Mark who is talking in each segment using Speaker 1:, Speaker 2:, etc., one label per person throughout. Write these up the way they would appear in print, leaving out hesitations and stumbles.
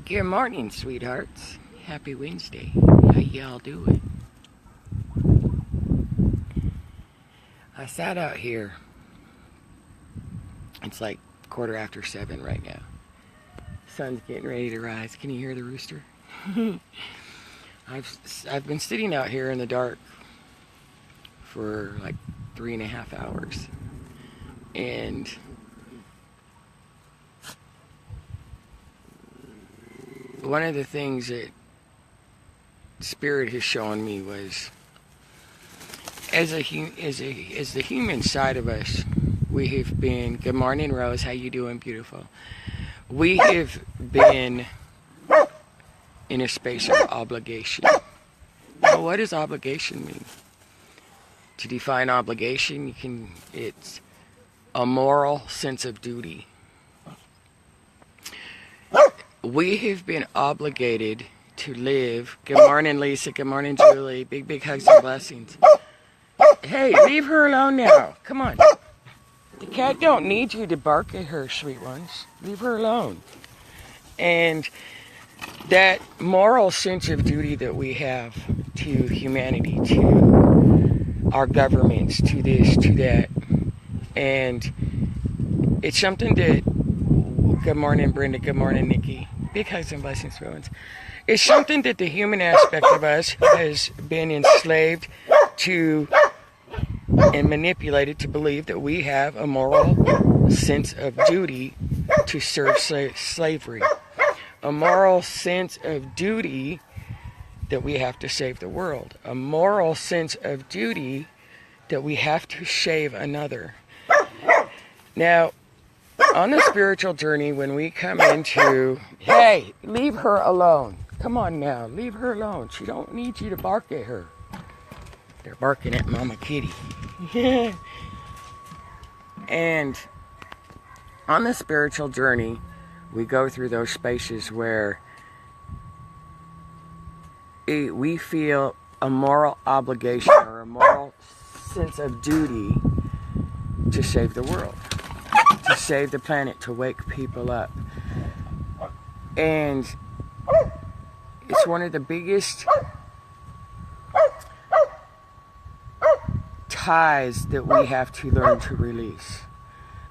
Speaker 1: Good morning, sweethearts. Happy Wednesday. How y'all doing? I sat out here. It's like 7:15 right now. Sun's getting ready to rise. Can you hear the rooster? I've been sitting out here in the dark for like 3.5 hours. And one of the things that Spirit has shown me was, as the human side of us, we have been. Good morning, Rose. How you doing, beautiful? We have been in a space of obligation. Now, what does obligation mean? To define obligation, it's a moral sense of duty. We have been obligated to live. Good morning, Lisa. Good morning, Julie. Big hugs and blessings. Hey, leave her alone now. Come on. The cat don't need you to bark at her, sweet ones. Leave her alone. And that moral sense of duty that we have to humanity, to our governments, to this, to that. And it's something that, good morning, Brenda. Good morning, Nikki. Big hugs and blessings, friends. It's something that the human aspect of us has been enslaved to and manipulated to believe that we have a moral sense of duty to serve slavery. A moral sense of duty that we have to save the world. A moral sense of duty that we have to save another. Now, on the spiritual journey, when we come into, hey, leave her alone. Come on now, leave her alone. She don't need you to bark at her. They're barking at Mama Kitty. And on the spiritual journey, we go through those spaces where we feel a moral obligation or a moral sense of duty to save the world, to save the planet, to wake people up. And it's one of the biggest ties that we have to learn to release.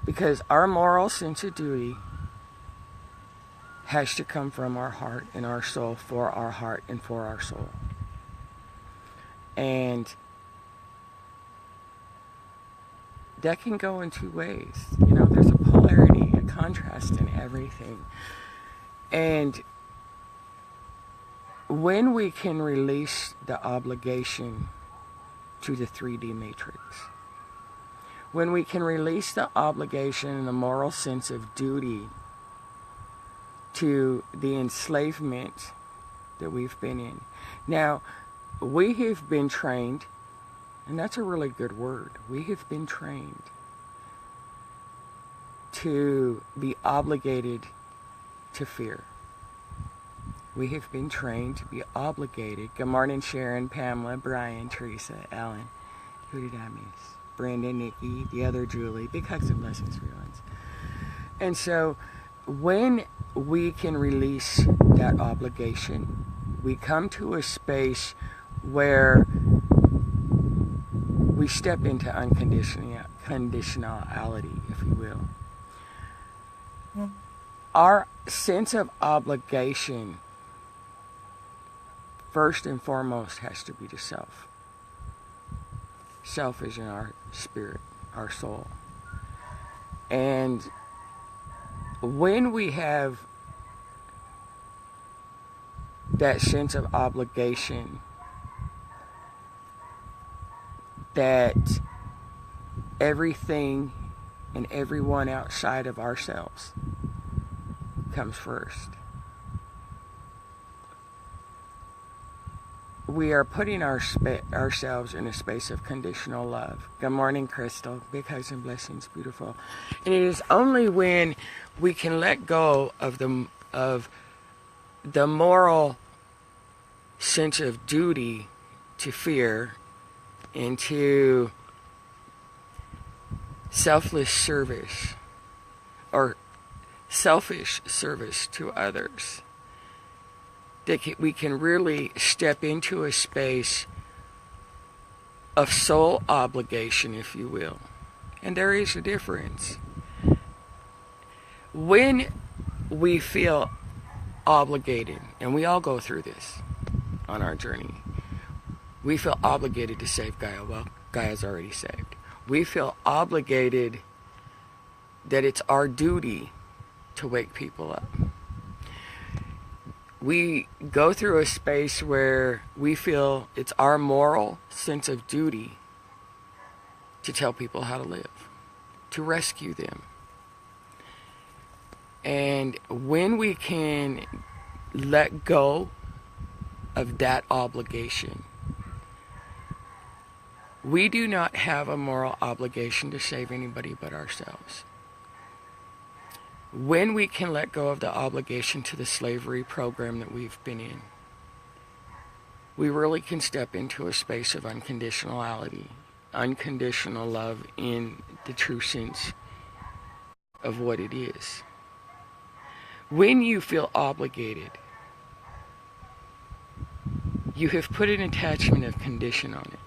Speaker 1: Because our moral sense of duty has to come from our heart and our soul, for our heart and for our soul. And that can go in two ways. You know, there's a polarity, a contrast in everything. And when we can release the obligation to the 3D matrix, when we can release the obligation and the moral sense of duty to the enslavement that we've been in. Now, we have been trained, and that's a really good word, we have been trained to be obligated to fear. We have been trained to be obligated. Good morning, Sharon, Pamela, Brian, Teresa, Alan. Who did I miss? Brenda, Nikki, the other Julie. Big hugs and blessings for you. And so, when we can release that obligation, we come to a space where we step into unconditionality, if you will. Our sense of obligation, first and foremost, has to be to self. Self is in our spirit, our soul. And when we have that sense of obligation, that everything and everyone outside of ourselves comes first, we are putting ourselves in a space of conditional love. Good morning, Crystal. Big hugs and blessings, beautiful. And it is only when we can let go of the moral sense of duty to fear and to selfless service or selfish service to others, that we can really step into a space of soul obligation, if you will. And there is a difference. When we feel obligated, and we all go through this on our journey, we feel obligated to save Gaia. Well, Gaia's already saved. We feel obligated that it's our duty to wake people up. We go through a space where we feel it's our moral sense of duty to tell people how to live, to rescue them. And when we can let go of that obligation, we do not have a moral obligation to save anybody but ourselves. When we can let go of the obligation to the slavery program that we've been in, we really can step into a space of unconditionality, unconditional love in the true sense of what it is. When you feel obligated, you have put an attachment of condition on it.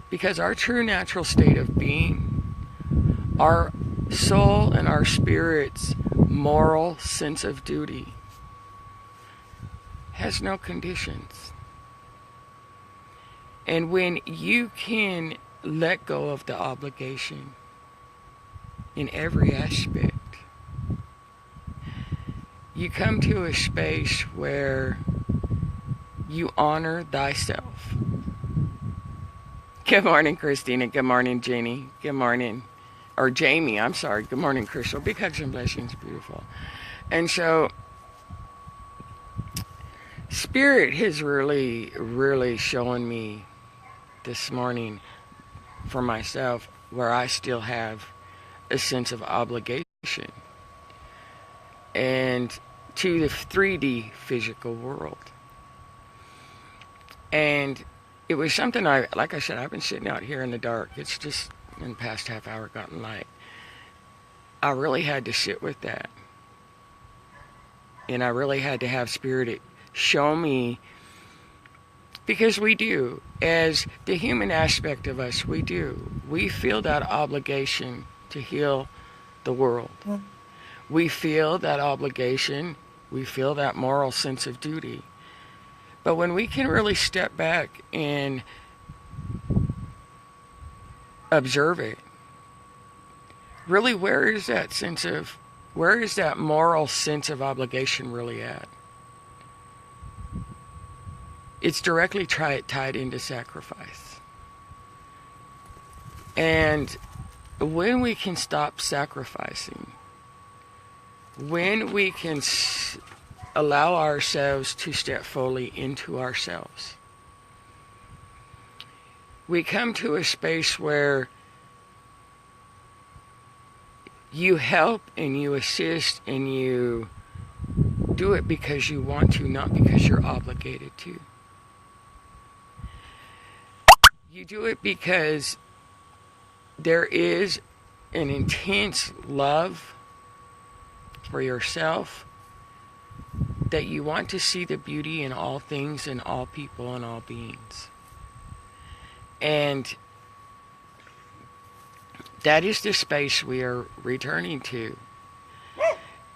Speaker 1: Because our true natural state of being, our soul and our spirit's moral sense of duty, has no conditions. And when you can let go of the obligation in every aspect, you come to a space where you honor thyself. Good morning, Christina. Good morning, Jenny. Good morning. Or Jamie, I'm sorry. Good morning, Crystal. Big hugs and blessings, beautiful. And so, Spirit has really shown me this morning for myself where I still have a sense of obligation and to the 3D physical world. And it was something like I said, I've been sitting out here in the dark. It's just in the past half hour gotten light. I really had to sit with that. And I really had to have Spirit show me, because we do, as the human aspect of us, we do. We feel that obligation to heal the world. We feel that obligation. We feel that moral sense of duty. But when we can really step back and observe it, really, where is that moral sense of obligation really at? It's directly tied into sacrifice. And when we can stop sacrificing, when we can allow ourselves to step fully into ourselves, we come to a space where you help and you assist and you do it because you want to, not because you're obligated to. You do it because there is an intense love for yourself, that you want to see the beauty in all things and all people and all beings. And that is the space we are returning to.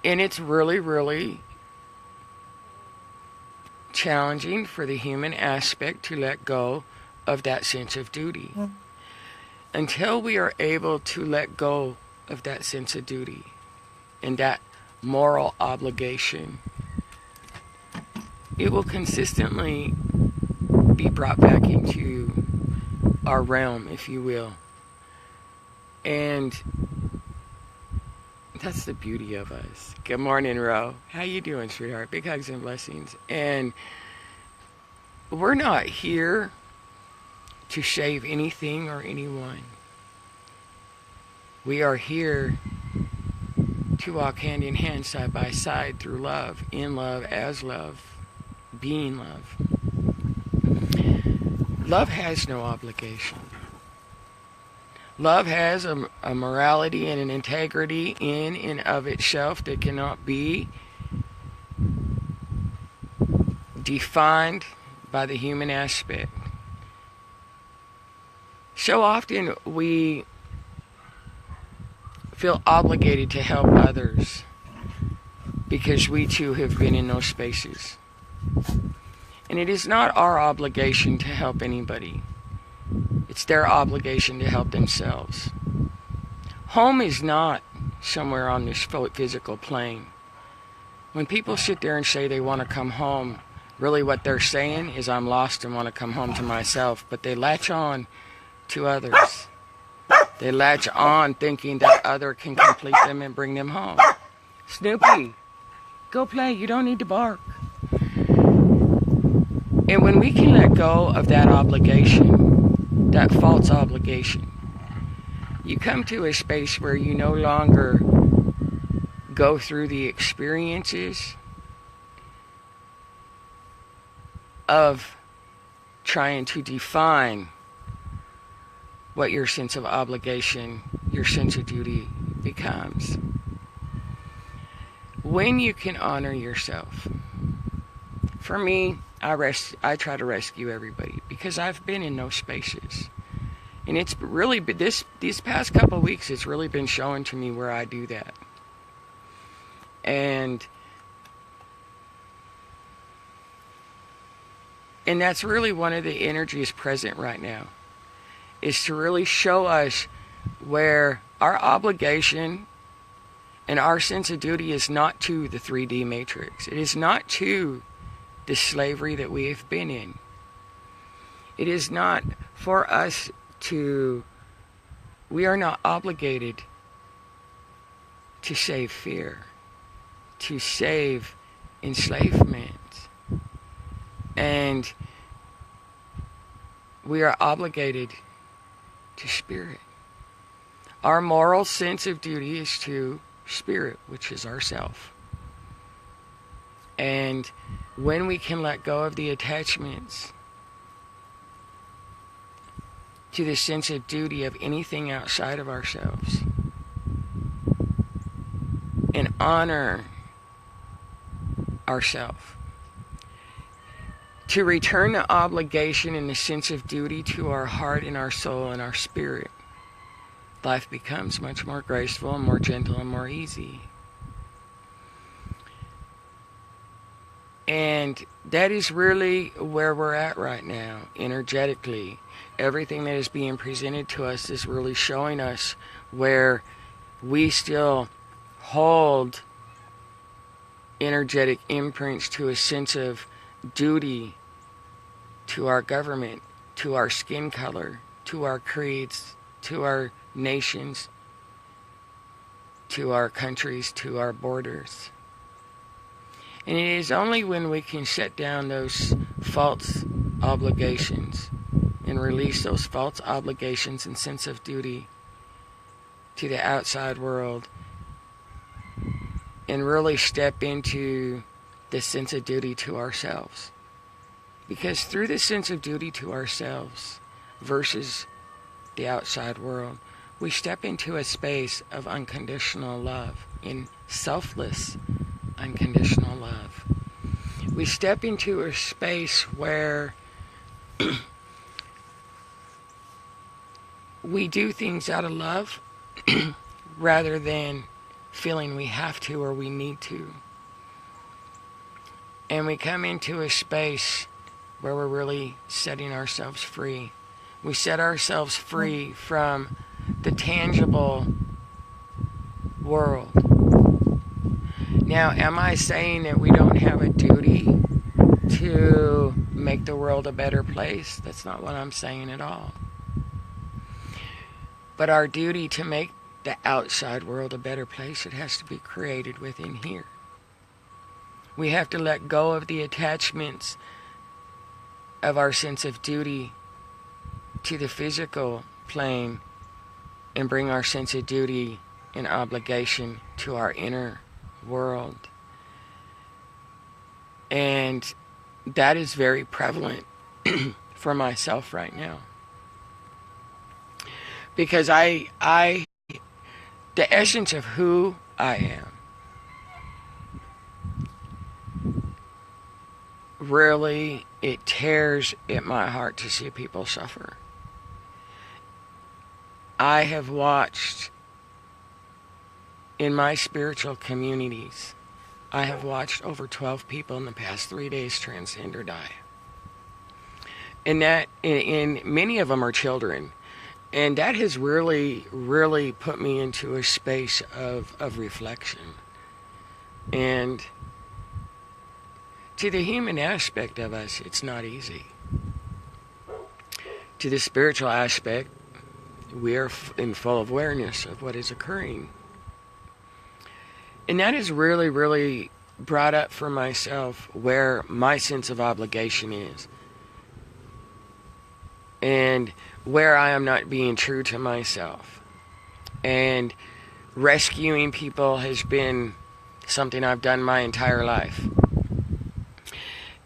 Speaker 1: And it's really challenging for the human aspect to let go of that sense of duty. Until we are able to let go of that sense of duty and that moral obligation, it will consistently be brought back into our realm, if you will. And that's the beauty of us. Good morning, Ro. How you doing, sweetheart? Big hugs and blessings. And we're not here to save anything or anyone. We are here to walk hand in hand, side by side, through love, in love, as love, being love. Love has no obligation. Love has a morality and an integrity in and of itself that cannot be defined by the human aspect. So often we feel obligated to help others because we too have been in those spaces. And it is not our obligation to help anybody. It's their obligation to help themselves. Home is not somewhere on this physical plane. When people sit there and say they want to come home, really what they're saying is, I'm lost and want to come home to myself. But they latch on to others. They latch on thinking that other can complete them and bring them home. Snoopy, go play. You don't need to bark. And when we can let go of that obligation, that false obligation, you come to a space where you no longer go through the experiences of trying to define what your sense of obligation, your sense of duty becomes. When you can honor yourself. For me, I try to rescue everybody because I've been in those spaces. And it's really been these past couple of weeks, it's really been showing to me where I do that. And that's really one of the energies present right now, is to really show us where our obligation and our sense of duty is not to the 3D matrix. It is not to the slavery that we have been in. It is not for us to, we are not obligated to save fear, to save enslavement. And we are obligated to spirit. Our moral sense of duty is to spirit, which is ourself. And when we can let go of the attachments to the sense of duty of anything outside of ourselves and honor ourselves, to return the obligation and the sense of duty to our heart and our soul and our spirit, life becomes much more graceful and more gentle and more easy. And that is really where we're at right now, energetically. Everything that is being presented to us is really showing us where we still hold energetic imprints to a sense of duty to our government, to our skin color, to our creeds, to our nations, to our countries, to our borders. And it is only when we can set down those false obligations and release those false obligations and sense of duty to the outside world and really step into the sense of duty to ourselves. Because through the sense of duty to ourselves versus the outside world, we step into a space of unconditional love, in selfless unconditional love. We step into a space where we do things out of love rather than feeling we have to or we need to. And we come into a space where we're really setting ourselves free. We set ourselves free from the tangible world. Now, am I saying that we don't have a duty to make the world a better place? That's not what I'm saying at all. But our duty to make the outside world a better place, it has to be created within here. We have to let go of the attachments of our sense of duty to the physical plane and bring our sense of duty and obligation to our inner world. And that is very prevalent for myself right now. Because the essence of who I am really, it tears at my heart to see people suffer. I have watched in my spiritual communities, I have watched over 12 people in the past 3 days transcend or die. And that, and many of them are children. And that has really, really put me into a space of reflection. And to the human aspect of us, it's not easy. To the spiritual aspect, we are in full awareness of what is occurring. And that has really, really brought up for myself where my sense of obligation is. And where I am not being true to myself. And rescuing people has been something I've done my entire life.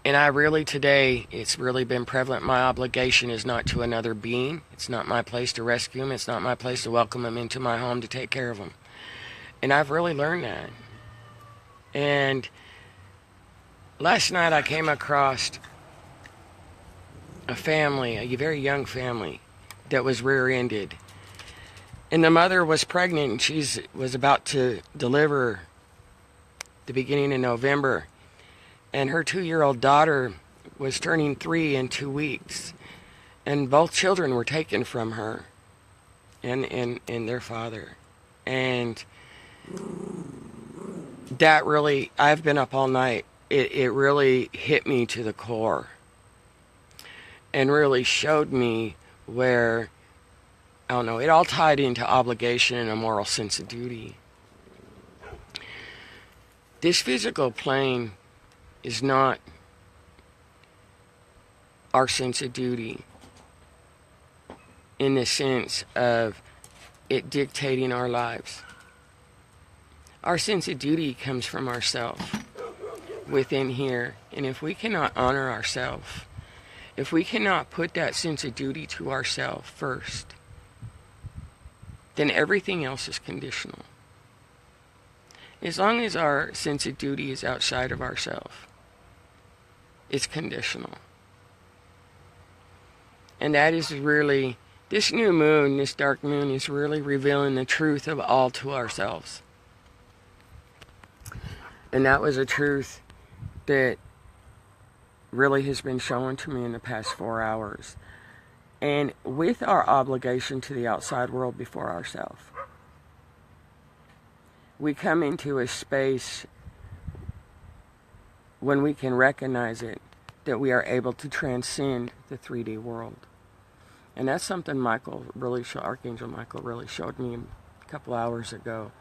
Speaker 1: And I really today, it's really been prevalent. My obligation is not to another being. It's not my place to rescue them. It's not my place to welcome them into my home to take care of them. And I've really learned that. And last night I came across a family, a very young family, that was rear-ended. And the mother was pregnant, and she was about to deliver the beginning of November. And her 2-year-old daughter was turning 3 in 2 weeks. And both children were taken from her and their father. And that really, I've been up all night. It really hit me to the core. And really showed me where, I don't know, it all tied into obligation and a moral sense of duty. This physical plane is not our sense of duty in the sense of it dictating our lives. Our sense of duty comes from ourselves within here. And if we cannot honor ourselves, if we cannot put that sense of duty to ourselves first, then everything else is conditional. As long as our sense of duty is outside of ourselves, it's conditional. And that is really, this new moon, this dark moon, is really revealing the truth of all to ourselves. And that was a truth that really has been shown to me in the past 4 hours. And with our obligation to the outside world before ourselves, we come into a space when we can recognize it, that we are able to transcend the 3D world. And that's something Archangel Michael really showed me a couple hours ago,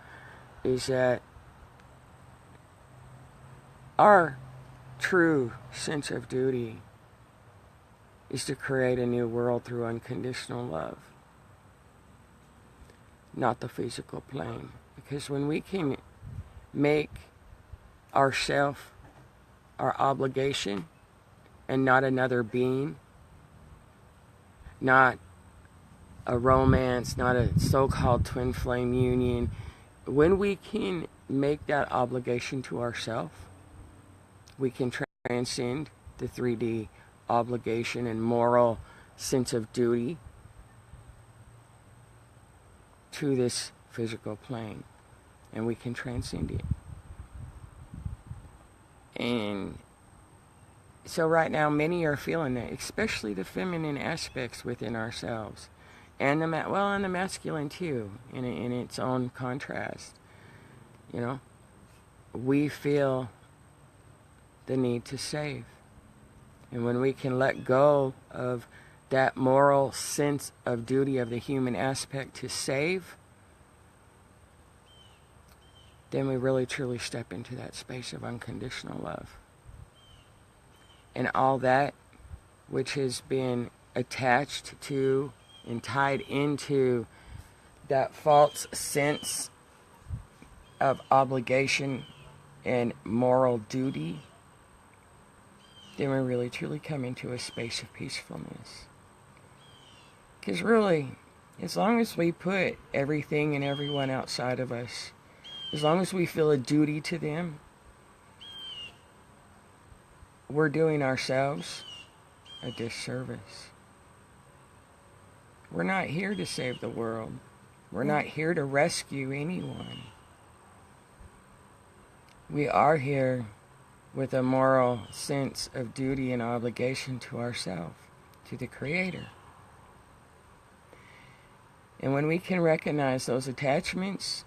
Speaker 1: is that our true sense of duty is to create a new world through unconditional love, not the physical plane. Because when we can make ourself our obligation and not another being, not a romance, not a so-called twin flame union, when we can make that obligation to ourselves, we can transcend the 3D obligation and moral sense of duty to this physical plane, and we can transcend it. And so right now many are feeling that, especially the feminine aspects within ourselves, and the masculine too, in its own contrast. You know, we feel the need to save. And when we can let go of that moral sense of duty of the human aspect to save, then we really truly step into that space of unconditional love. And all that which has been attached to and tied into that false sense of obligation and moral duty, then we really truly come into a space of peacefulness. Because really, as long as we put everything and everyone outside of us, as long as we feel a duty to them, we're doing ourselves a disservice. We're not here to save the world. We're not here to rescue anyone. We are here with a moral sense of duty and obligation to ourselves, to the Creator. And when we can recognize those attachments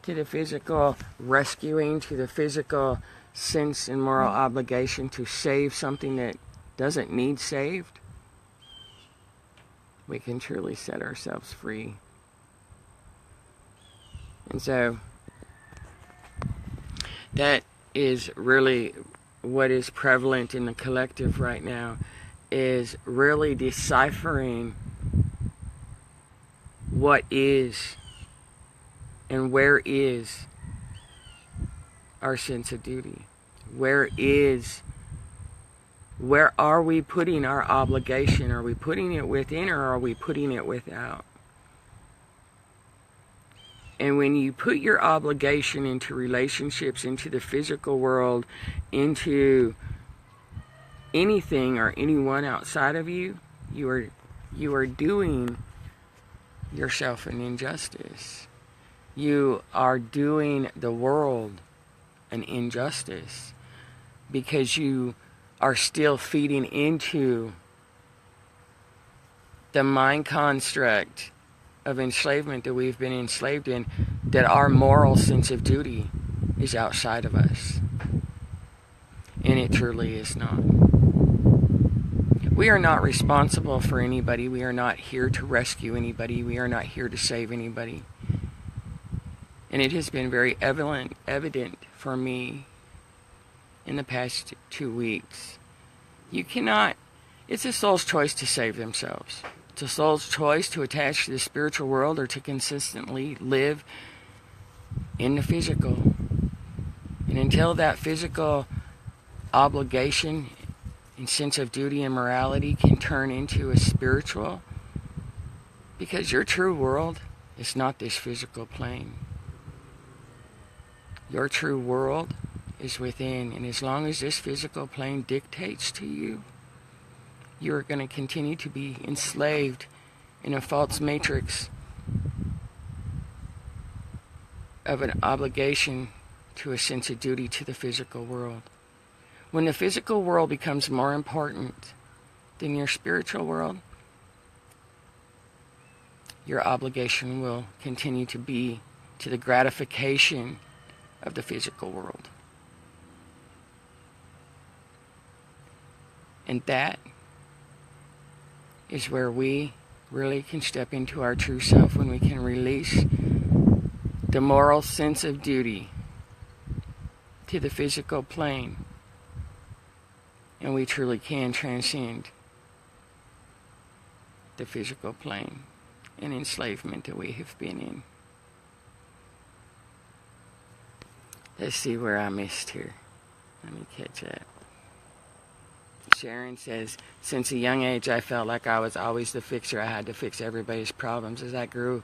Speaker 1: to the physical rescuing, to the physical sense and moral obligation to save something that doesn't need saved, we can truly set ourselves free. And so that is really what is prevalent in the collective right now, is really deciphering what is and where is our sense of duty. Where are we putting our obligation? Are we putting it within, or are we putting it without? And when you put your obligation into relationships, into the physical world, into anything or anyone outside of you, you are doing yourself an injustice. You are doing the world an injustice, because you are still feeding into the mind construct of enslavement that we've been enslaved in, that our moral sense of duty is outside of us. And it truly is not. We are not responsible for anybody. We are not here to rescue anybody. We are not here to save anybody. And it has been very evident for me in the past 2 weeks. It's a soul's choice to save themselves. It's a soul's choice to attach to the spiritual world, or to consistently live in the physical. And until that physical obligation and sense of duty and morality can turn into a spiritual, because your true world is not this physical plane. Your true world is within, and as long as this physical plane dictates to you, you are going to continue to be enslaved in a false matrix of an obligation to a sense of duty to the physical world. When the physical world becomes more important than your spiritual world, your obligation will continue to be to the gratification of the physical world. And that is where we really can step into our true self, when we can release the moral sense of duty to the physical plane, and we truly can transcend the physical plane and enslavement that we have been in. Let's see where I missed here. Let me catch up. Sharon says, since a young age, I felt like I was always the fixer. I had to fix everybody's problems. As I grew,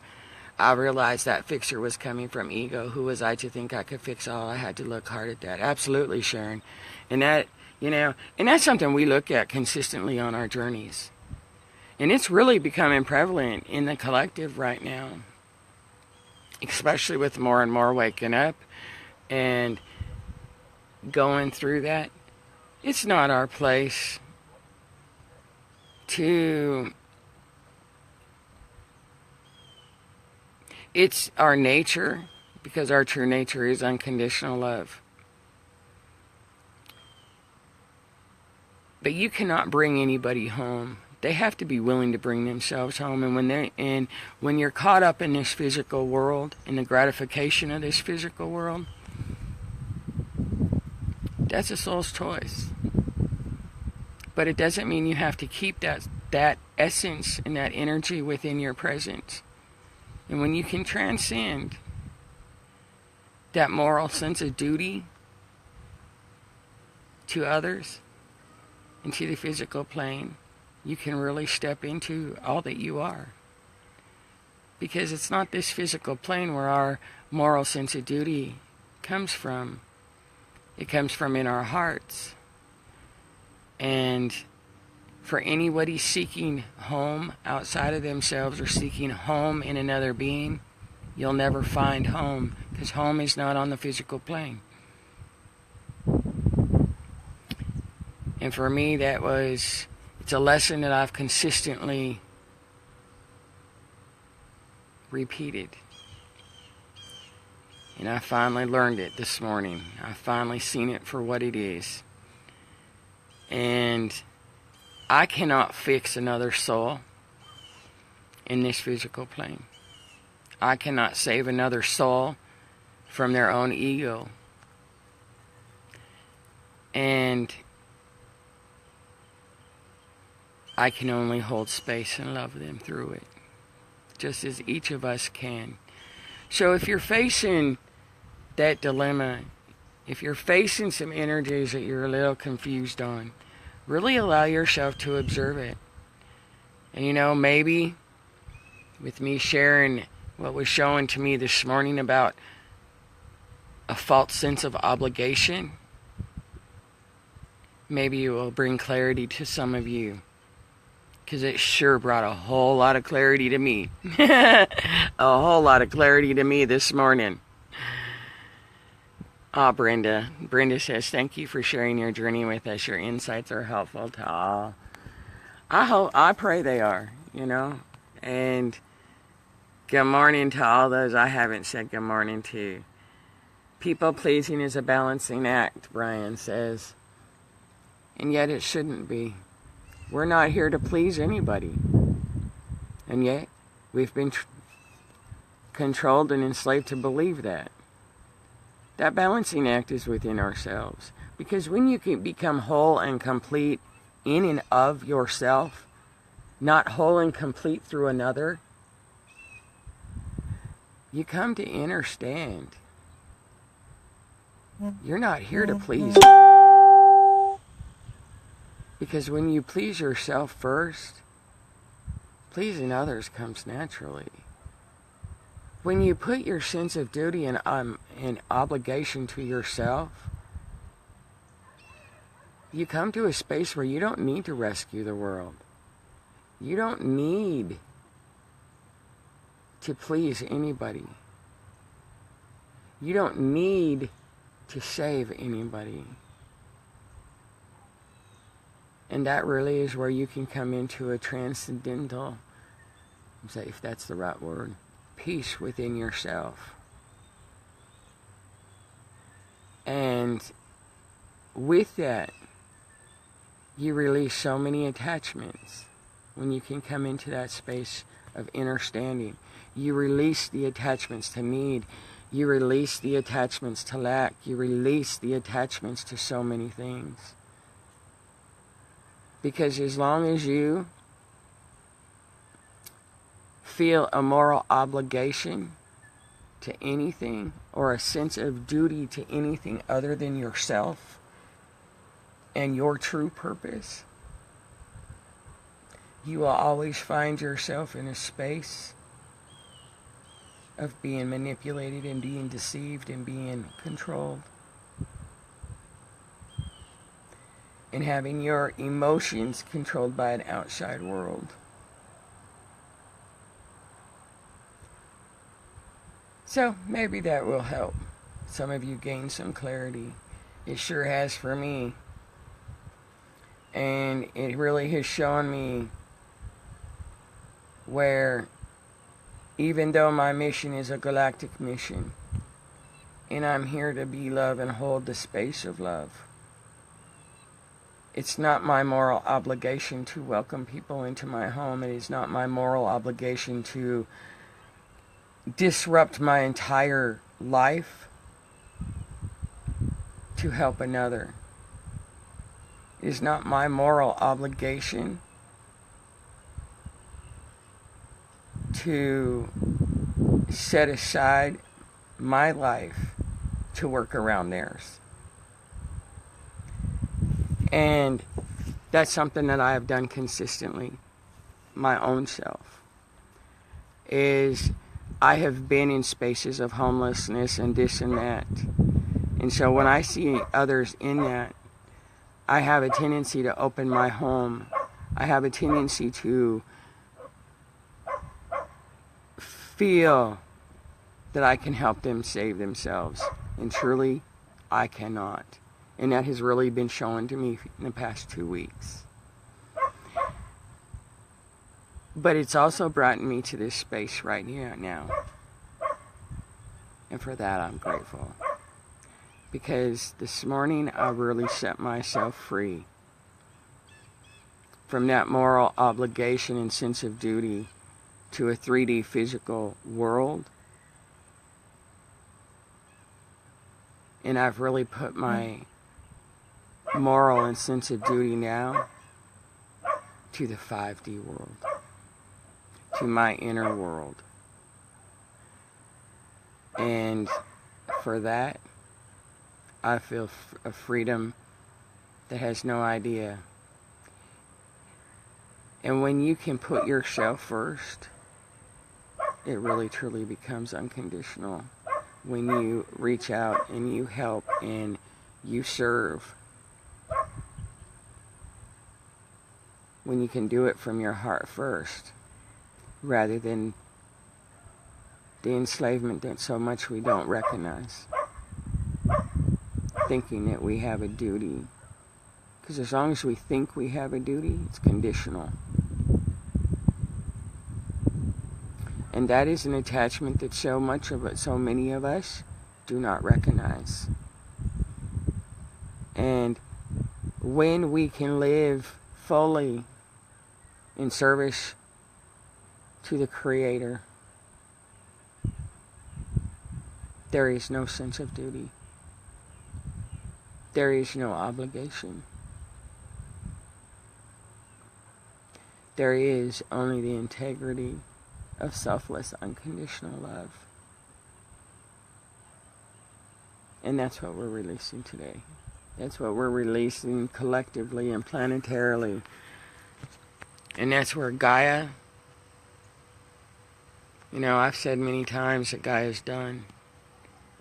Speaker 1: I realized that fixer was coming from ego. Who was I to think I could fix all? I had to look hard at that. Absolutely, Sharon. And that, and that's something we look at consistently on our journeys. And it's really becoming prevalent in the collective right now, especially with more and more waking up and going through that. It's not our place to... It's our nature, because our true nature is unconditional love. But you cannot bring anybody home. They have to be willing to bring themselves home. And when you're caught up in this physical world, in the gratification of this physical world, that's a soul's choice. But it doesn't mean you have to keep that essence and that energy within your presence. And when you can transcend that moral sense of duty to others and to the physical plane, you can really step into all that you are. Because it's not this physical plane where our moral sense of duty comes from. It comes from in our hearts. And for anybody seeking home outside of themselves or seeking home in another being, you'll never find home, because home is not on the physical plane. And for me, it's a lesson that I've consistently repeated. And I finally learned it this morning. I finally seen it for what it is. And I cannot fix another soul in this physical plane. I cannot save another soul from their own ego. And I can only hold space and love them through it, just as each of us can. So if you're facing that dilemma, if you're facing some energies that you're a little confused on, really allow yourself to observe it. And maybe with me sharing what was shown to me this morning about a false sense of obligation, maybe it will bring clarity to some of you. Because it sure brought a whole lot of clarity to me. A whole lot of clarity to me this morning. Brenda. Brenda says, thank you for sharing your journey with us. Your insights are helpful to all. I pray they are, And good morning to all those I haven't said good morning to. People pleasing is a balancing act, Brian says. And yet it shouldn't be. We're not here to please anybody. And yet, we've been controlled and enslaved to believe that. That balancing act is within ourselves. Because when you can become whole and complete in and of yourself, not whole and complete through another, you come to understand. You're not here to please. Because when you please yourself first, pleasing others comes naturally. When you put your sense of duty and obligation to yourself, you come to a space where you don't need to rescue the world. You don't need to please anybody. You don't need to save anybody. And that really is where you can come into a transcendental, if that's the right word, peace within yourself. And with that, you release so many attachments. When you can come into that space of understanding, you release the attachments to need. You release the attachments to lack. You release the attachments to so many things. Because as long as you feel a moral obligation to anything or a sense of duty to anything other than yourself and your true purpose, you will always find yourself in a space of being manipulated and being deceived and being controlled. And having your emotions controlled by an outside world. So maybe that will help some of you gain some clarity. It sure has for me. And it really has shown me where, even though my mission is a galactic mission, and I'm here to be love and hold the space of love, it's not my moral obligation to welcome people into my home. It is not my moral obligation to disrupt my entire life to help another. It is not my moral obligation to set aside my life to work around theirs. And that's something that I have done consistently, my own self, is I have been in spaces of homelessness and this and that. And so when I see others in that, I have a tendency to open my home. I have a tendency to feel that I can help them save themselves. And truly, I cannot. And that has really been shown to me in the past 2 weeks. But it's also brought me to this space right here now. And for that, I'm grateful. Because this morning, I really set myself free from that moral obligation and sense of duty to a 3D physical world. And I've really put my moral and sense of duty now to the 5D world, to my inner world. And for that, I feel a freedom that has no idea. And when you can put yourself first, it really truly becomes unconditional. When you reach out and you help and you serve, when you can do it from your heart first, rather than the enslavement that so much we don't recognize, thinking that we have a duty. Because as long as we think we have a duty, it's conditional. And that is an attachment that so many of us do not recognize. And when we can live fully in service to the Creator, there is no sense of duty. There is no obligation. There is only the integrity of selfless, unconditional love. And that's what we're releasing today. That's what we're releasing collectively and planetarily. And that's where Gaia, I've said many times that Gaia's done.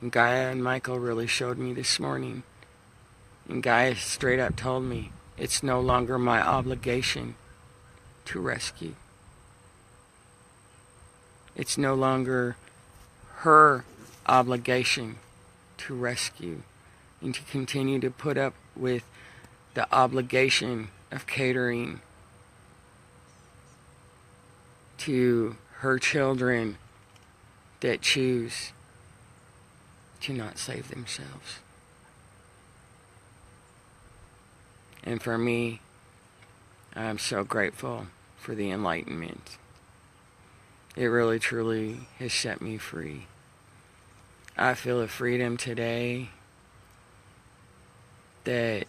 Speaker 1: And Gaia and Michael really showed me this morning. And Gaia straight up told me, it's no longer my obligation to rescue. It's no longer her obligation to rescue and to continue to put up with the obligation of catering to her children that choose to not save themselves. And for me, I'm so grateful for the enlightenment. It really, truly has set me free. I feel a freedom today that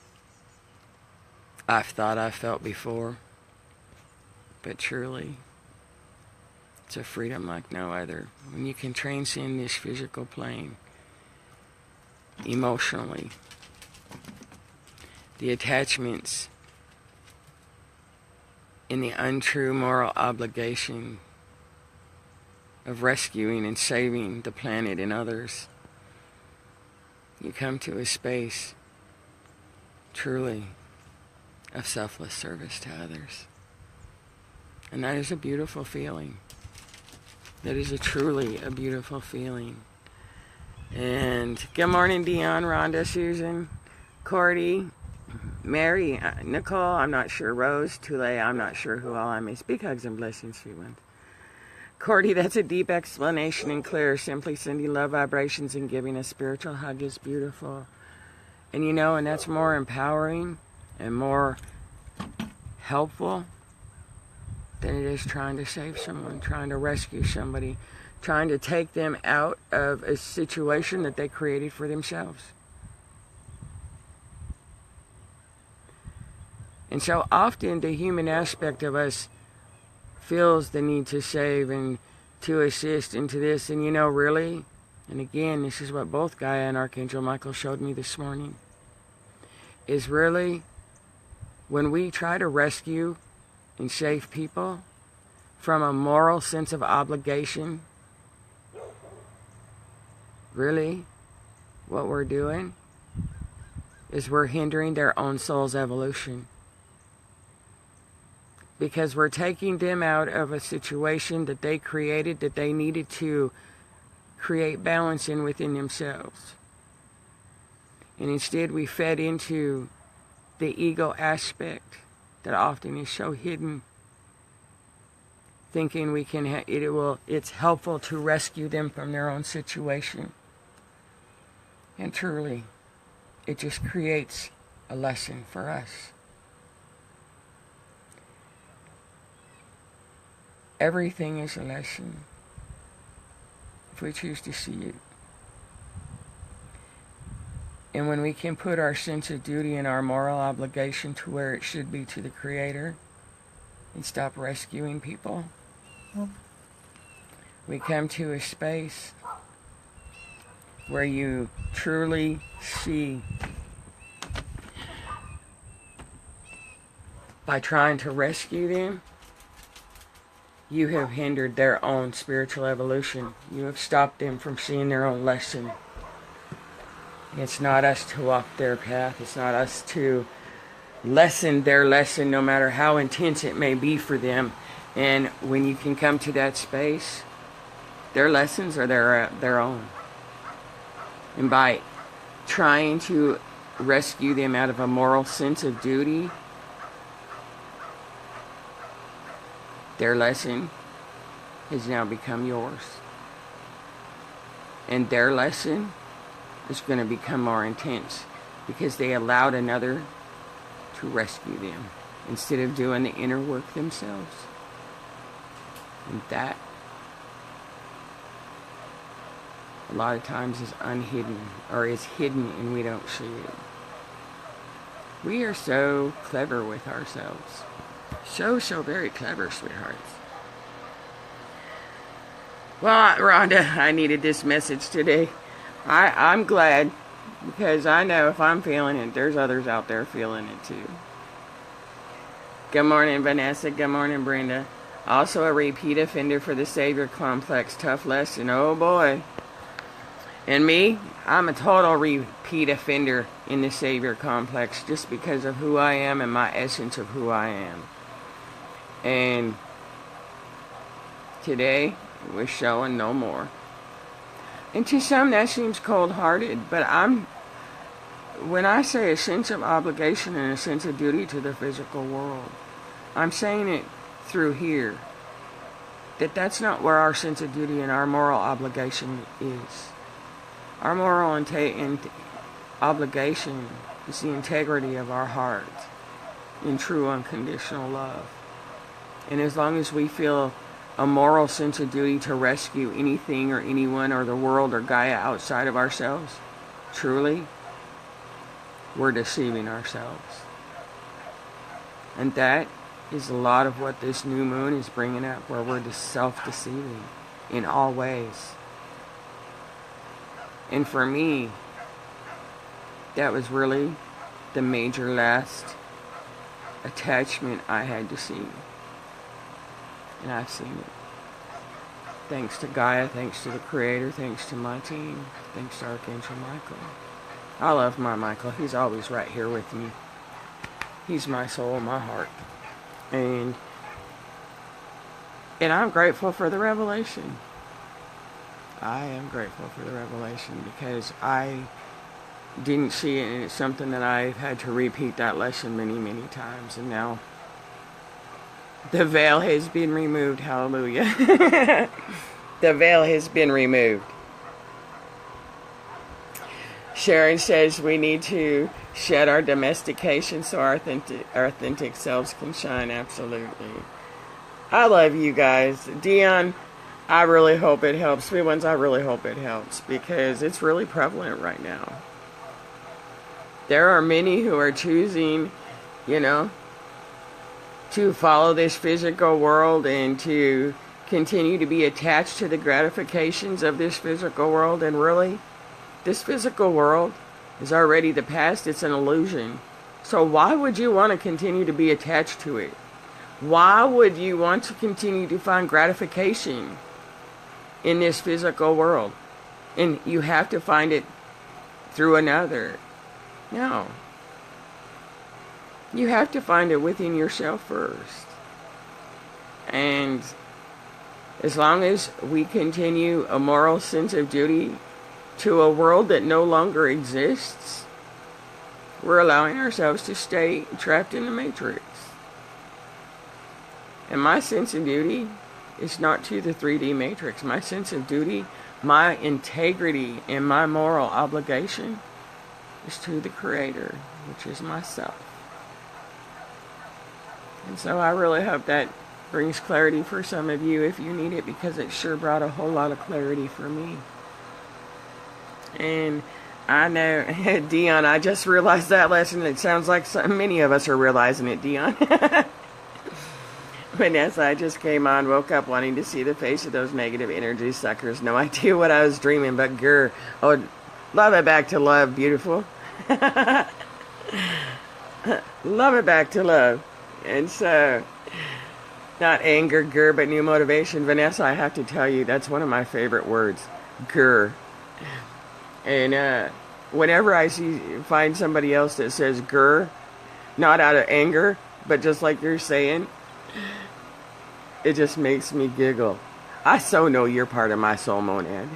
Speaker 1: I've thought I felt before. But truly, it's a freedom like no other. When you can transcend this physical plane emotionally, the attachments and the untrue moral obligation of rescuing and saving the planet and others, you come to a space truly of selfless service to others. And that is a beautiful feeling. That is truly a beautiful feeling. And good morning, Dion, Rhonda, Susan, Cordy, Mary, Nicole, I'm not sure, Rose, Tule, I'm not sure who all I may speak. Hugs and blessings, sweet one. Cordy, that's a deep explanation and clear. Simply sending love vibrations and giving a spiritual hug is beautiful. And and that's more empowering and more helpful than it is trying to save someone, trying to rescue somebody, trying to take them out of a situation that they created for themselves. And so often the human aspect of us feels the need to save and to assist into this. And really, and again, this is what both Gaia and Archangel Michael showed me this morning, is really when we try to rescue and save people from a moral sense of obligation, really what we're doing is we're hindering their own soul's evolution. Because we're taking them out of a situation that they created, that they needed to create balance in within themselves. And instead we fed into the ego aspect that often is so hidden, thinking we can it's helpful to rescue them from their own situation. And truly, it just creates a lesson for us. Everything is a lesson if we choose to see it. And when we can put our sense of duty and our moral obligation to where it should be to the Creator and stop rescuing people, we come to a space where you truly see, by trying to rescue them, you have hindered their own spiritual evolution. You have stopped them from seeing their own lesson. It's not us to walk their path. It's not us to lessen their lesson, no matter how intense it may be for them. And when you can come to that space, their lessons are their own. And by trying to rescue them out of a moral sense of duty, their lesson has now become yours. And their lesson is going to become more intense because they allowed another to rescue them instead of doing the inner work themselves. And that, a lot of times, is unhidden, or is hidden and we don't see it. We are so clever with ourselves. So very clever, sweethearts. Well, Rhonda, I needed this message today. I'm glad, because I know if I'm feeling it, there's others out there feeling it too. Good morning, Vanessa. Good morning, Brenda. Also a repeat offender for the Savior Complex. Tough lesson. Oh boy. And me, I'm a total repeat offender in the Savior Complex just because of who I am and my essence of who I am. And today, we're showing no more. And to some that seems cold-hearted, but when I say a sense of obligation and a sense of duty to the physical world, I'm saying it through here. That's not where our sense of duty and our moral obligation is. Our moral obligation is the integrity of our hearts in true unconditional love. And as long as we feel a moral sense of duty to rescue anything or anyone or the world or Gaia outside of ourselves, truly, we're deceiving ourselves. And that is a lot of what this new moon is bringing up, where we're self-deceiving in all ways. And for me, that was really the major last attachment I had to see. And I've seen it. Thanks to Gaia, thanks to the Creator, thanks to my team, thanks to Archangel Michael. I love my Michael. He's always right here with me. He's my soul, my heart. And I'm grateful for the revelation. I am grateful for the revelation because I didn't see it, and it's something that I've had to repeat that lesson many, many times. And now the veil has been removed. Hallelujah. The veil has been removed. Sharon says we need to shed our domestication so our authentic selves can shine. Absolutely. I love you guys. Dion, I really hope it helps. Sweet ones, I really hope it helps because it's really prevalent right now. There are many who are choosing, to follow this physical world and to continue to be attached to the gratifications of this physical world. And really, this physical world is already the past. It's an illusion. So why would you want to continue to be attached to it? Why would you want to continue to find gratification in this physical world? And you have to find it through another. No. You have to find it within yourself first. And as long as we continue a moral sense of duty to a world that no longer exists, we're allowing ourselves to stay trapped in the matrix. And my sense of duty is not to the 3D matrix. My sense of duty, my integrity, and my moral obligation is to the Creator, which is myself. And so I really hope that brings clarity for some of you if you need it, because it sure brought a whole lot of clarity for me. And I know, Dion, I just realized that lesson. It sounds like so many of us are realizing it, Dion. Vanessa, I just came on, woke up wanting to see the face of those negative energy suckers. No idea what I was dreaming, but grr. Oh, love it back to love, beautiful. Love it back to love. And so, not anger, grr, but new motivation. Vanessa, I have to tell you, that's one of my favorite words, grr. And whenever I find somebody else that says grr, not out of anger, but just like you're saying, it just makes me giggle. I so know you're part of my soul monad.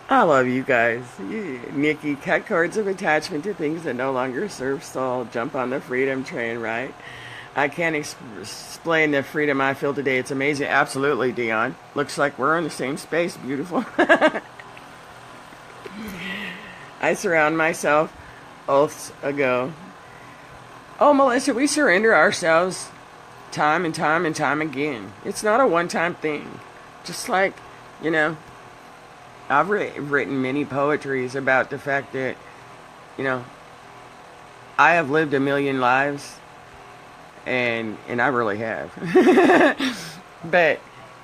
Speaker 1: I love you guys. Nikki, cut cords of attachment to things that no longer serve soul. Jump on the freedom train, right? I can't explain the freedom I feel today. It's amazing. Absolutely, Dion. Looks like we're in the same space. Beautiful. I surround myself oaths ago. Oh, Melissa, we surrender ourselves time and time and time again. It's not a one-time thing. Just like, you know, I've written many poetries about the fact that, you know, I have lived a million lives, and I really have. But,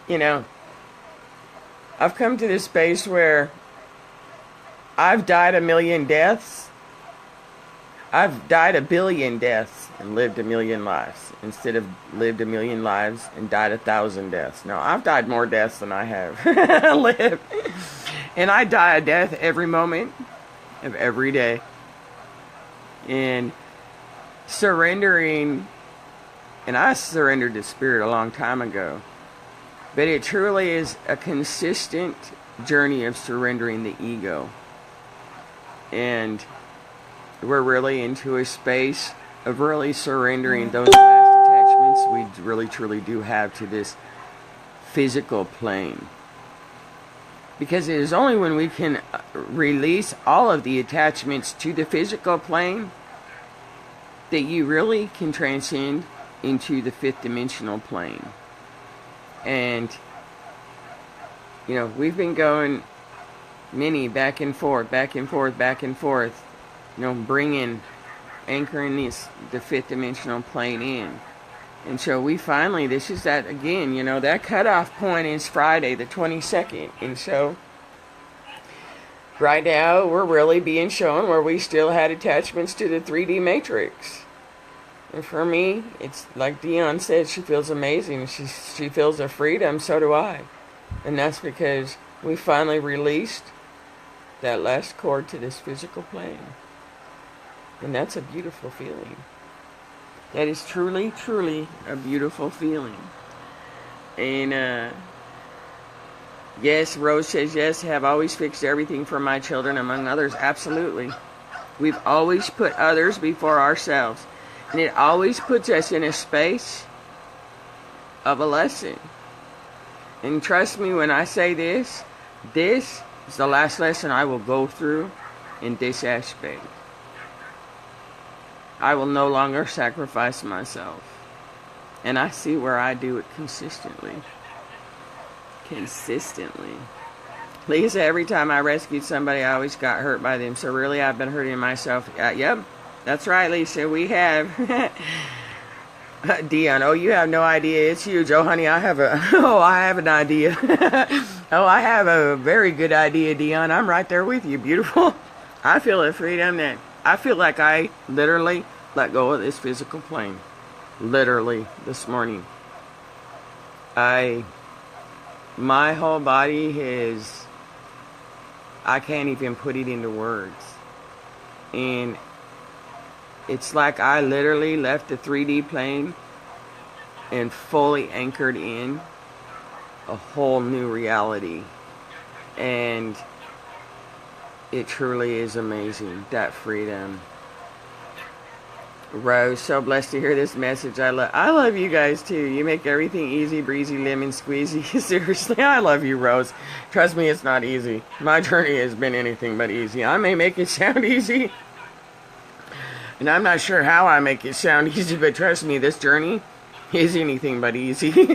Speaker 1: you know, I've come to this space where I've died a million deaths. I've died a billion deaths and lived a million lives, instead of lived a million lives and died 1,000 deaths. No, I've died more deaths than I have lived. And I die a death every moment of every day. And surrendering, and I surrendered to Spirit a long time ago, but it truly is a consistent journey of surrendering the ego. And we're really into a space of really surrendering those last attachments we really truly do have to this physical plane. Because it is only when we can release all of the attachments to the physical plane that you really can transcend into the fifth dimensional plane. And, you know, we've been going many back and forth, back and forth, back and forth, you know, anchoring the fifth dimensional plane in. And so we finally, this is that again, you know, that cutoff point is Friday the 22nd. And so right now we're really being shown where we still had attachments to the 3D matrix. And for me, it's like Dion said, she feels amazing. She feels a freedom, so do I. And that's because we finally released that last cord to this physical plane. And that's a beautiful feeling. That is truly, truly a beautiful feeling. And, yes, Rose says, yes, have always fixed everything for my children, among others. Absolutely. We've always put others before ourselves. And it always puts us in a space of a lesson. And trust me when I say this is the last lesson I will go through in this aspect. I will no longer sacrifice myself. And I see where I do it consistently. Consistently. Lisa, every time I rescued somebody, I always got hurt by them. So really, I've been hurting myself. Yep, that's right, Lisa. We have. Dion, oh, you have no idea. It's huge. Oh, honey, I have an idea. Oh, I have a very good idea, Dion. I'm right there with you. Beautiful. I feel a freedom that I feel like I literally let go of this physical plane. Literally, this morning. My whole body has I can't even put it into words. And it's like I literally left the 3D plane and fully anchored in a whole new reality. And it truly is amazing, that freedom. Rose, so blessed to hear this message. I love you guys too. You make everything easy breezy, lemon squeezy. Seriously, I love you, Rose. Trust me, it's not easy. My journey has been anything but easy. I may make it sound easy, and I'm not sure how I make it sound easy, but trust me, this journey is anything but easy.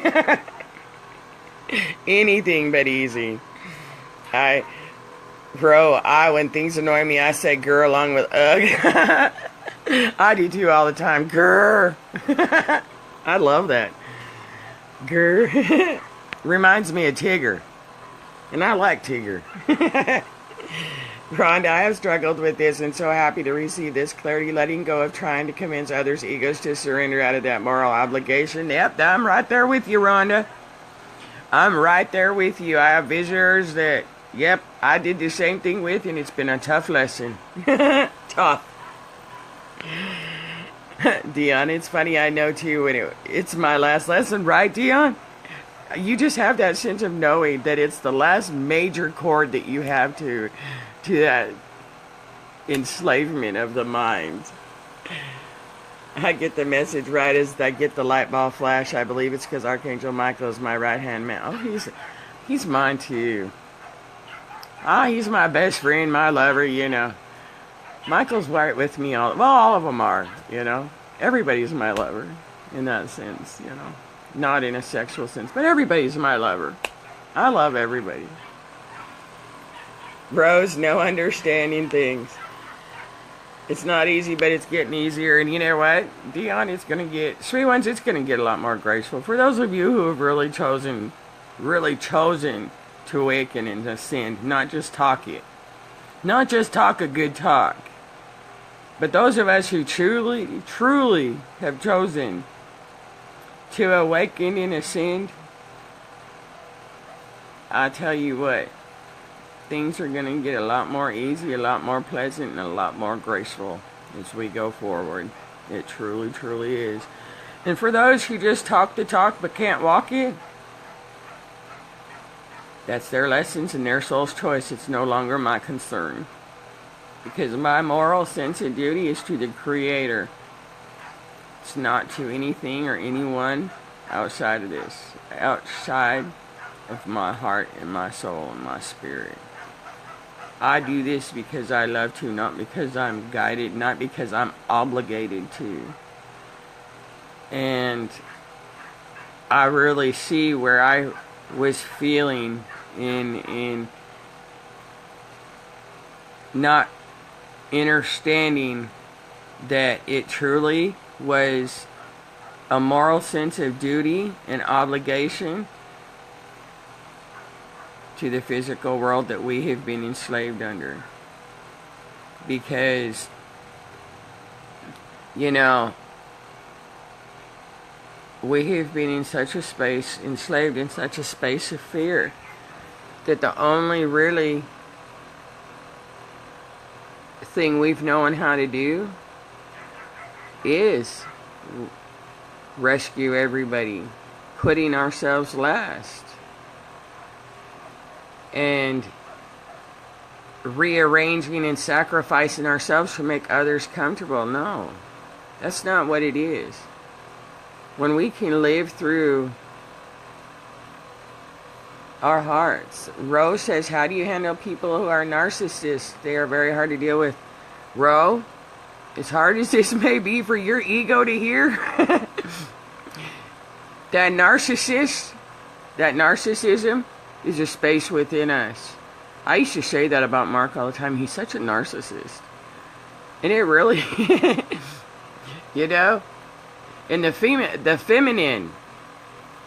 Speaker 1: Anything but easy. When things annoy me, I say grr along with ugh. I do too all the time. Grr. I love that. Grr. Reminds me of Tigger. And I like Tigger. Rhonda, I have struggled with this and so happy to receive this clarity, letting go of trying to convince others' egos to surrender out of that moral obligation. Yep, I'm right there with you, Rhonda. I'm right there with you. I have visitors that, yep, I did the same thing with, and it's been a tough lesson. Tough. Dion, it's funny, I know too when it's my last lesson, right, Dion? You just have that sense of knowing that it's the last major chord that you have to that enslavement of the mind. I get the message right as I get the light bulb flash. I believe it's because Archangel Michael is my right-hand man. Oh, he's mine too. He's my best friend, my lover, you know. Michael's right with me all of them are, you know. Everybody's my lover in that sense, you know. Not in a sexual sense, but everybody's my lover. I love everybody. Rose, no understanding things. It's not easy, but it's getting easier. And you know what, Dion, it's going to get, sweet ones, it's going to get a lot more graceful. For those of you who have really chosen to awaken and ascend, not just talk it. Not just talk a good talk. But those of us who truly have chosen to awaken and ascend, I tell you what, things are going to get a lot more easy, a lot more pleasant, and a lot more graceful as we go forward. It truly, truly is. And for those who just talk the talk but can't walk it, that's their lessons and their soul's choice. It's no longer my concern. Because my moral sense of duty is to the Creator. It's not to anything or anyone outside of this. Outside of my heart and my soul and my spirit. I do this because I love to, not because I'm guided, not because I'm obligated to. And I really see where I was feeling in not understanding that it truly was a moral sense of duty and obligation to the physical world that we have been enslaved under. Because, you know, we have been in such a space, enslaved in such a space of fear, that the only really thing we've known how to do is rescue everybody, putting ourselves last, and rearranging and sacrificing ourselves to make others comfortable. No, that's not what it is. When we can live through our hearts. Rose says, how do you handle people who are narcissists? They are very hard to deal with. Ro, as hard as this may be for your ego to hear, that narcissism is a space within us. I used to say that about Mark all the time. He's such a narcissist. And it really, you know, and the feminine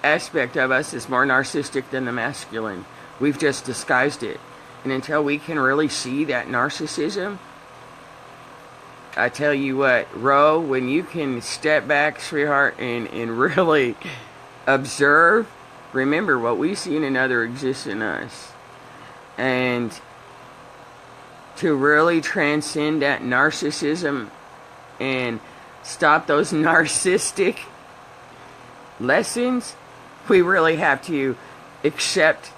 Speaker 1: aspect of us is more narcissistic than the masculine. We've just disguised it. And until we can really see that narcissism, I tell you what, Ro, when you can step back, sweetheart, and really observe, remember what we see in another exists in us. And to really transcend that narcissism and stop those narcissistic lessons, we really have to accept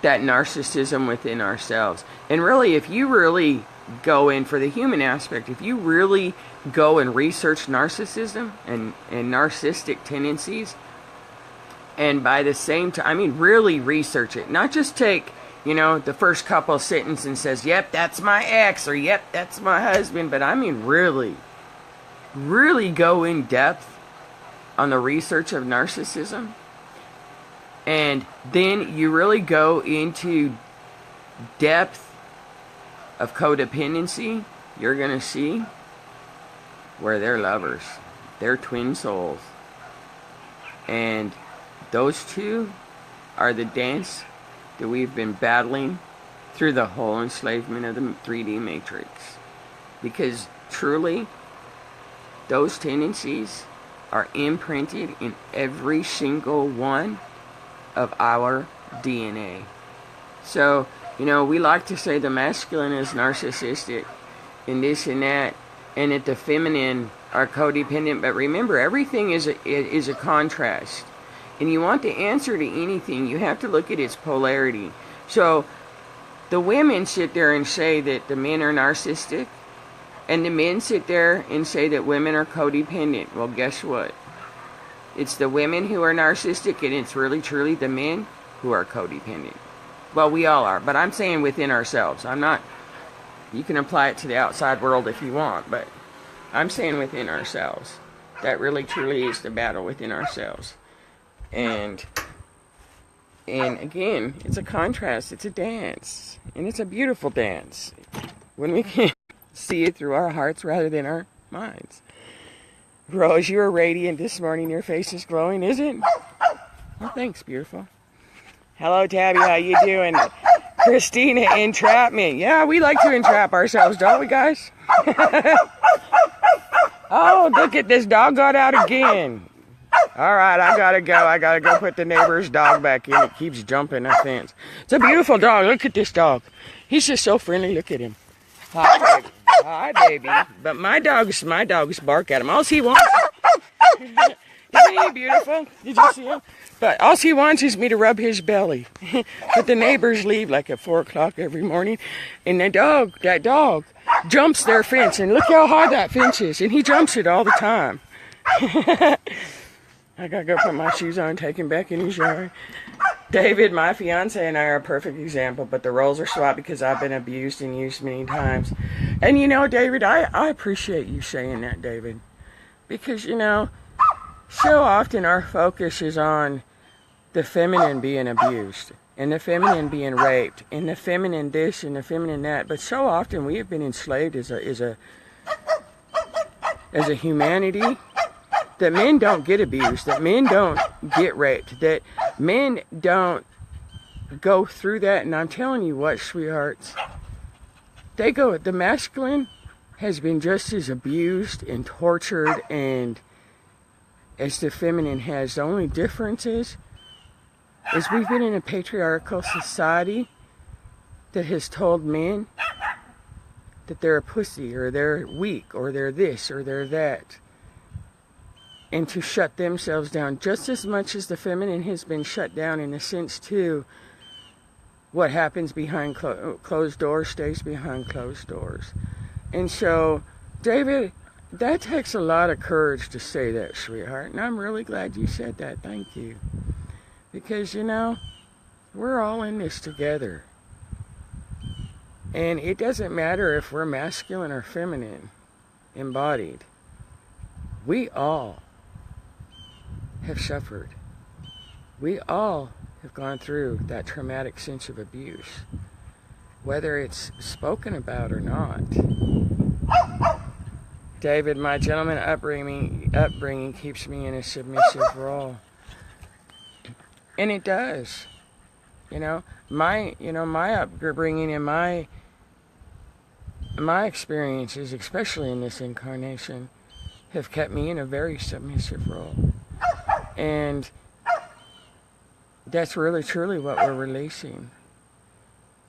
Speaker 1: that narcissism within ourselves. And really, if you really go in for the human aspect, if you really go and research narcissism and narcissistic tendencies, and by the same time, I mean, really research it, not just take, you know, the first couple of sentences and says, yep, that's my ex, or yep, that's my husband, but I mean, really go in depth on the research of narcissism. And then you really go into depth of codependency. You're going to see where they're lovers. They're twin souls. And those two are the dance that we've been battling through the whole enslavement of the 3D matrix. Because truly, those tendencies are imprinted in every single one of our DNA. So, you know, we like to say the masculine is narcissistic and this and that, and that the feminine are codependent. But remember, everything is a contrast. And you want the answer to anything, you have to look at its polarity. So, the women sit there and say that the men are narcissistic, and the men sit there and say that women are codependent. Well, guess what? It's the women who are narcissistic, and it's really, truly the men who are codependent. Well, we all are, but I'm saying within ourselves. I'm not, you can apply it to the outside world if you want, but I'm saying within ourselves. That really, truly is the battle within ourselves. And again, it's a contrast, it's a dance, and it's a beautiful dance when we can see it through our hearts rather than our minds. Rose, you are radiant this morning. Your face is glowing, isn't it? Well, thanks, beautiful. Hello, Tabby. How you doing? Christina, entrapment. Yeah, we like to entrap ourselves, don't we, guys? Oh, look at this dog got out again. All right, I gotta go. I gotta go put the neighbor's dog back in. It keeps jumping the fence. It's a beautiful dog. Look at this dog. He's just so friendly. Look at him. Hi, baby. Hi, baby. But my dogs bark at him. All he wants. Isn't he beautiful? Did you see him? But all he wants is me to rub his belly. But the neighbors leave like at 4 o'clock every morning, and that dog jumps their fence. And look how high that fence is, and he jumps it all the time. I gotta go put my shoes on, take him back in his yard. David, my fiance, and I are a perfect example, but the roles are swapped because I've been abused and used many times. And you know, David, I appreciate you saying that, David. Because, you know, so often our focus is on the feminine being abused, and the feminine being raped, and the feminine this and the feminine that. But so often we have been enslaved as a humanity, that men don't get abused, that men don't get raped, that men don't go through that. And I'm telling you what, sweethearts, the masculine has been just as abused and tortured and as the feminine has. The only difference is we've been in a patriarchal society that has told men that they're a pussy, or they're weak, or they're this, or they're that. And to shut themselves down just as much as the feminine has been shut down, in a sense too. What happens behind closed doors stays behind closed doors. And so, David, that takes a lot of courage to say that, sweetheart. And I'm really glad you said that. Thank you. Because, you know, we're all in this together. And it doesn't matter if we're masculine or feminine embodied. We all have suffered. We all have gone through that traumatic sense of abuse, whether it's spoken about or not. David, my gentleman upbringing keeps me in a submissive role. And it does. My upbringing and my experiences, especially in this incarnation, have kept me in a very submissive role. And that's really truly what we're releasing.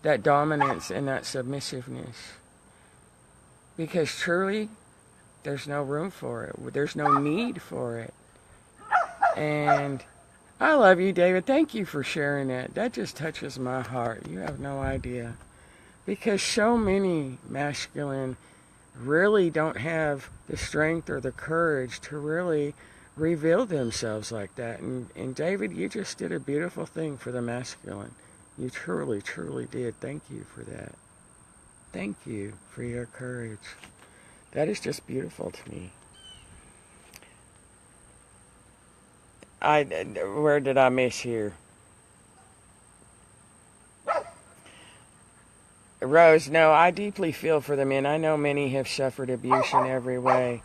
Speaker 1: that dominance and that submissiveness. Because truly, there's no room for it. There's no need for it. And I love you, David. Thank you for sharing that. That just touches my heart. You have no idea. Because so many masculine really don't have the strength or the courage to really reveal themselves like that. And David, you just did a beautiful thing for the masculine. You truly, truly did. Thank you for that. Thank you for your courage. That is just beautiful to me. Where did I miss here? Rose, no, I deeply feel for the men. I know many have suffered abuse in every way.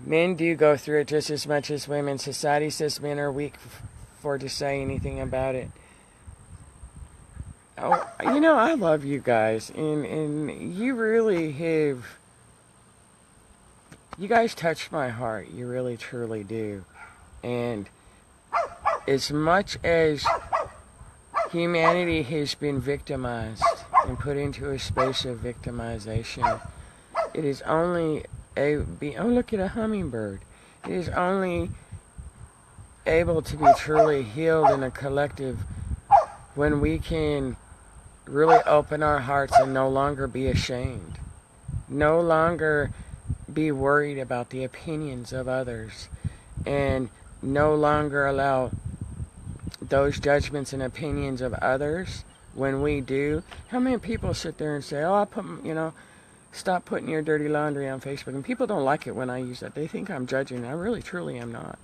Speaker 1: Men do go through it just as much as women. Society says men are weak for to say anything about it. Oh, I love you guys, and you really have. You guys touch my heart. You really, truly do. And as much as humanity has been victimized and put into a space of victimization, it is only look at a hummingbird. It is only able to be truly healed in a collective when we can really open our hearts and no longer be ashamed. No longer be worried about the opinions of others. And no longer allow those judgments and opinions of others. When we do, how many people sit there and say, oh, stop putting your dirty laundry on Facebook. And people don't like it when I use that. They think I'm judging. I really, truly am not.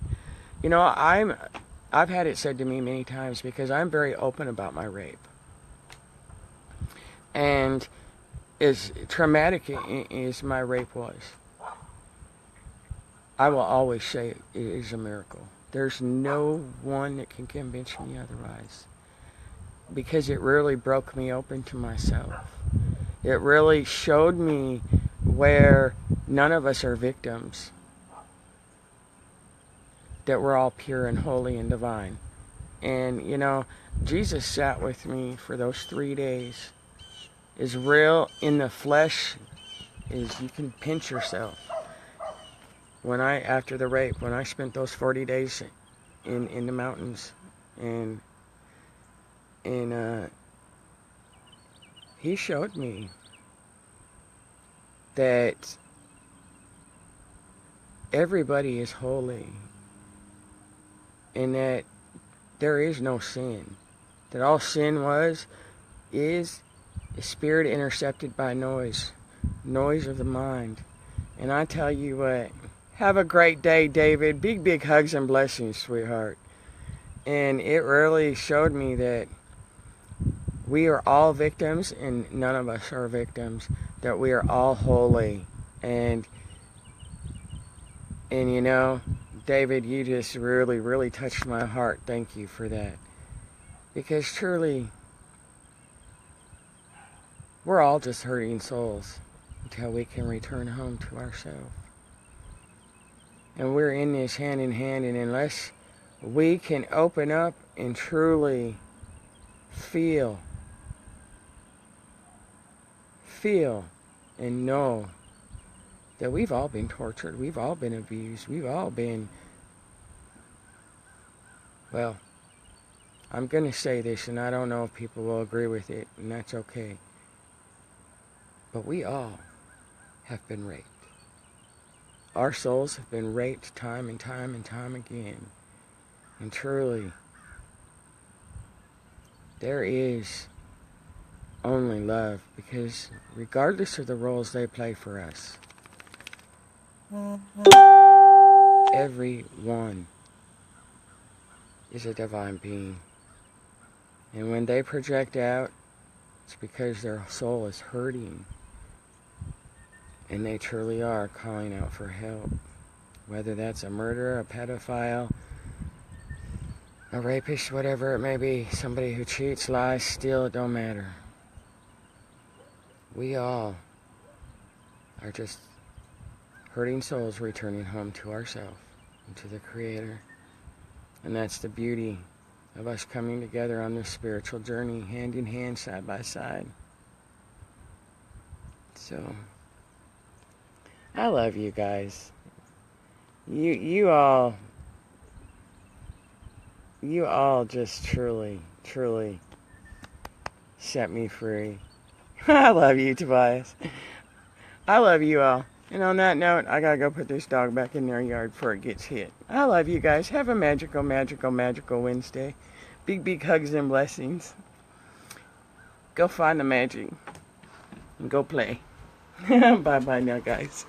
Speaker 1: I've had it said to me many times because I'm very open about my rape. And as traumatic as my rape was, I will always say it is a miracle. There's no one that can convince me otherwise. Because it really broke me open to myself. It really showed me where none of us are victims. That we're all pure and holy and divine. And, Jesus sat with me for those 3 days. As real in the flesh as you can pinch yourself. After the rape, when I spent those 40 days in the mountains, and he showed me that everybody is holy, and that there is no sin, that all sin is a spirit intercepted by noise of the mind. And I tell you what, have a great day, David. Big hugs and blessings, sweetheart. And it really showed me that we are all victims and none of us are victims, that we are all holy. And David, you just really, really touched my heart. Thank you for that. Because truly, we're all just hurting souls until we can return home to ourselves. And we're in this hand in hand, and unless we can open up and truly feel and know that we've all been tortured, we've all been abused, we've all been, well, I'm going to say this, and I don't know if people will agree with it, and that's okay. But we all have been raped. Our souls have been raped time and time and time again. And truly, there is only love, because regardless of the roles they play for us, everyone is a divine being. And when they project out, it's because their soul is hurting. And they truly are calling out for help. Whether that's a murderer, a pedophile, a rapist, whatever it may be, somebody who cheats, lies, steals, it don't matter. We all are just hurting souls returning home to ourselves and to the Creator. And that's the beauty of us coming together on this spiritual journey, hand in hand, side by side. So, I love you guys. You all just truly set me free. I love you, Tobias. I love you all. And on that note, I gotta go put this dog back in their yard before it gets hit. I love you guys. Have a magical Wednesday. Big hugs and blessings. Go find the magic and go play. Bye now, guys.